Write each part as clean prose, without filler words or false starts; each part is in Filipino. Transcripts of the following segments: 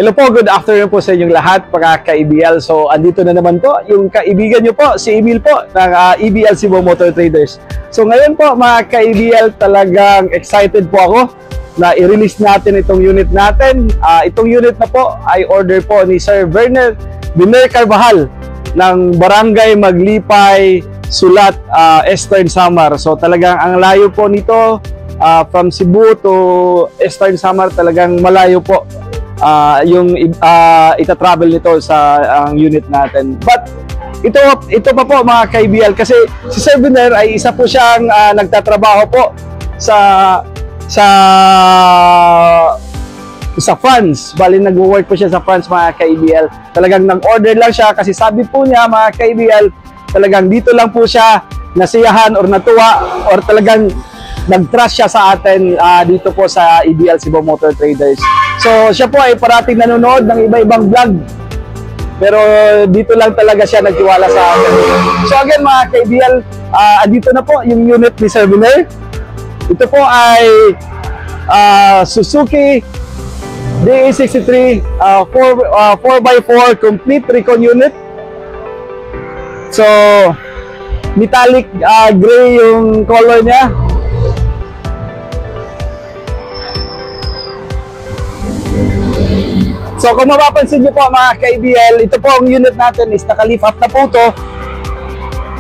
Hello po, good afternoon po sa inyong lahat, mga ka-EBL. So, andito na naman po yung kaibigan nyo po, si Emil po, ng EBL Cebu Motor Traders. So, ngayon po, mga ka-EBL, talagang excited po ako na i-release natin itong unit natin. Itong unit na po ay order po ni Sir Werner Carvajal ng Barangay Maglipay, Sulat, Eastern Samar. So, talagang ang layo po nito, from Cebu to Eastern Samar, talagang malayo po yung ita-travel nito sa unit natin. But ito pa po, mga ka-EBL, kasi si Sir Werner ay isa po siyang nagtatrabaho po sa France. Bali, nag-work po siya sa France, mga ka-EBL. Talagang nag-order lang siya kasi sabi po niya, mga ka-EBL, talagang dito lang po siya nasiyahan or natuwa or talagang nag-trust siya sa atin dito po sa EBL Cebu Motor Traders. So, siya po ay parating nanonood ng iba-ibang vlog. Pero dito lang talaga siya nagtiwala sa atin. So again, mga ka-EBL, andito na po yung unit ni Sir Werner. Ito po ay Suzuki DE63 4x4 complete recon unit. So, metallic gray yung color niya. So kung mapapansin nyo po, mga ka-EBL, ito po ang unit natin is naka-lift up na po ito,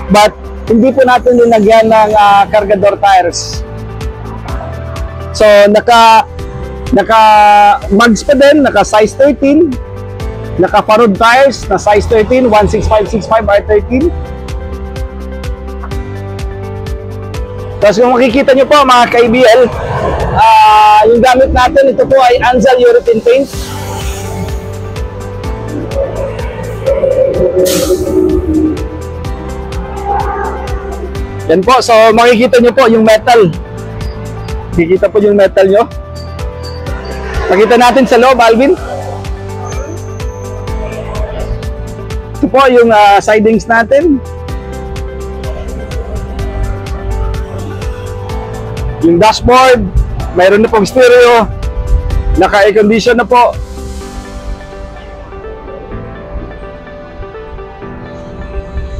but hindi po natin linagyan ng cargador tires. So naka mags pa din, naka size 13, naka Farod tires na size 13, 165/65 R13. Tapos kung makikita nyo po, mga ka-EBL, yung gamit natin, ito po ay Anzal urethane paint. Yan po, so makikita nyo po yung metal. Makikita po yung metal nyo. Pakita natin sa loob, Alvin. Ito po yung sidings natin. Yung dashboard, mayroon na pong stereo, naka-air condition na po.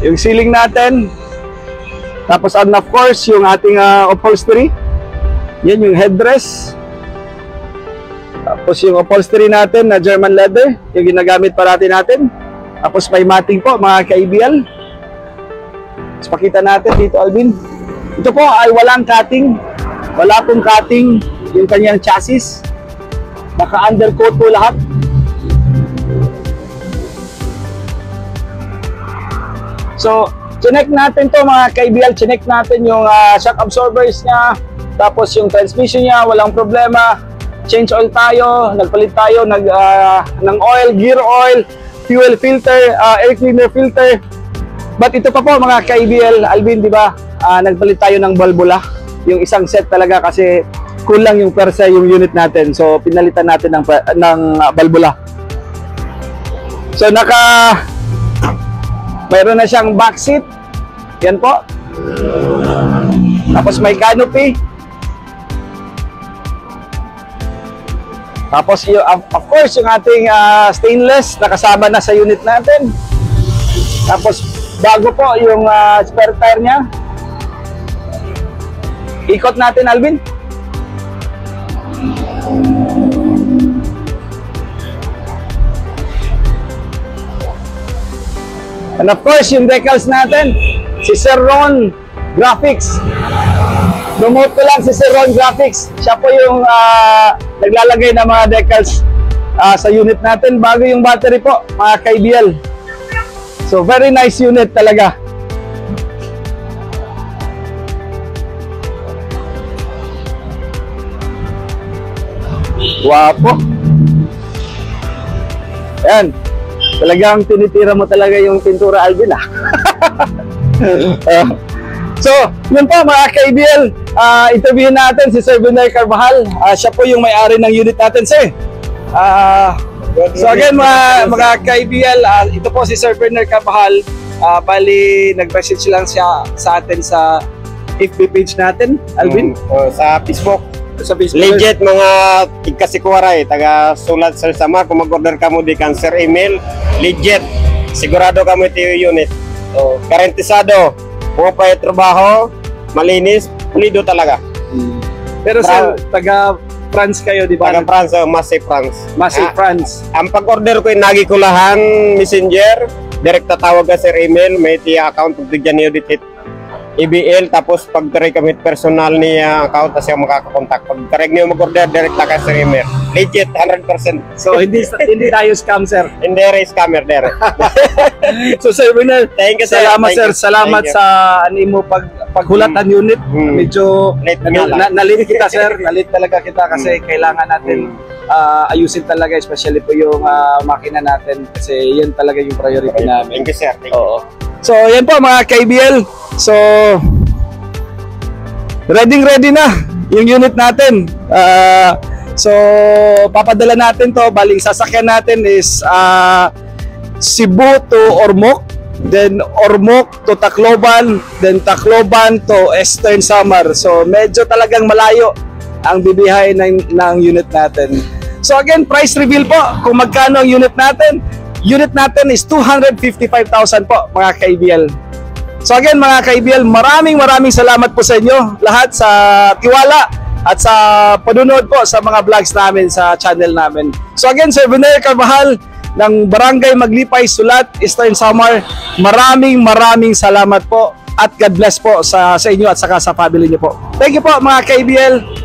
Yung ceiling natin, tapos and of course yung ating upholstery, yan yung headrest, tapos yung upholstery natin na German leather, yung ginagamit parati natin, tapos may matting po, mga ka-EBL. Tapos pakita natin dito, Alvin, ito po ay walang cutting, wala pong cutting yung kanyang chassis, naka-undercoat po lahat. So, chinek natin to, mga ka-EBL, chinek natin yung shock absorbers niya, tapos yung transmission niya, walang problema. Change oil tayo, nagpalit tayo ng oil, gear oil, fuel filter, air cleaner filter. But ito pa po, mga ka-EBL, Alvin, di ba, nagpalit tayo ng valvula, yung isang set talaga kasi kulang yung persa yung unit natin. So, pinalitan natin ng valvula. So, mayroon na siyang back seat. Yan po. Tapos may canopy. Tapos of course yung ating stainless nakasama na sa unit natin. Tapos bago po yung spare tire niya. Ikot natin, Alvin. And of course, yung decals natin, si Sir Ron Graphics. Promote ko lang si Sir Ron Graphics. Siya po yung naglalagay ng mga decals sa unit natin. Bago yung battery po, mga ka-EBL. So, very nice unit talaga. Wapo. Ayan. Talagang tinitira mo talaga yung pintura, Alvin, So, yun po, mga ka-EBL, interviewin natin si Sir Werner Carvajal. Siya po yung may-ari ng unit natin, sir. So again, mga ka-EBL, ito po si Sir Werner Carvajal. Bali, nag-message lang siya sa atin sa FB page natin, Alvin. Sa Facebook. sa Facebook. Legit mga tigkasikuwaray, taga sulat sa Samar, kung mag-order ka mo di cancer email, legit. Sigurado ka mo ito yung unit. Oh. Garantisado, kung pa yung trabaho, malinis, pulido talaga. Pero sir, taga France kayo, di ba? Taga France, Massive France. Massive France. Ang pag-order ko yung nagikulahan messenger, direct tatawag ka sa email, may tiya account, bigyan niyo dito EBL, tapos pag taray kami personal niya account, tapos yung makakakontak. Pag taray niyo mag-order, direct lang ka sa email. Legit, 100%. So, hindi tayo scam, sir. Hindi rin scammer, direct. So, Sir Bernal, Thank you, sir. salamat, Thank sir. you. Salamat Thank you. sa mo paghulatan unit. Medyo Late nga lang. nalit kita, sir. Nalit talaga kita kasi kailangan natin ayusin talaga, especially po yung makina natin kasi yun talaga yung priority namin. Thank you, sir. Thank you. Oo. So, yan po mga ka-IBL. So, ready na yung unit natin. So, papadala natin to. Baling sasakyan natin is Cebu to Ormoc, then Ormoc to Tacloban, then Tacloban to Eastern Samar. So, medyo talagang malayo ang bibiyahe ng unit natin. So, again, price reveal po kung magkano ang unit natin. Unit natin is 255,000 po mga ka-IBL. So again mga ka-IBL, maraming salamat po sa inyo lahat sa tiwala at sa panunod po sa mga vlogs namin sa channel namin. So again, Sir Bernal Carvajal ng Barangay Maglipay, Sulat, Eastern Samar, maraming salamat po at God bless po sa inyo at saka sa family niyo po. Thank you po mga ka-IBL.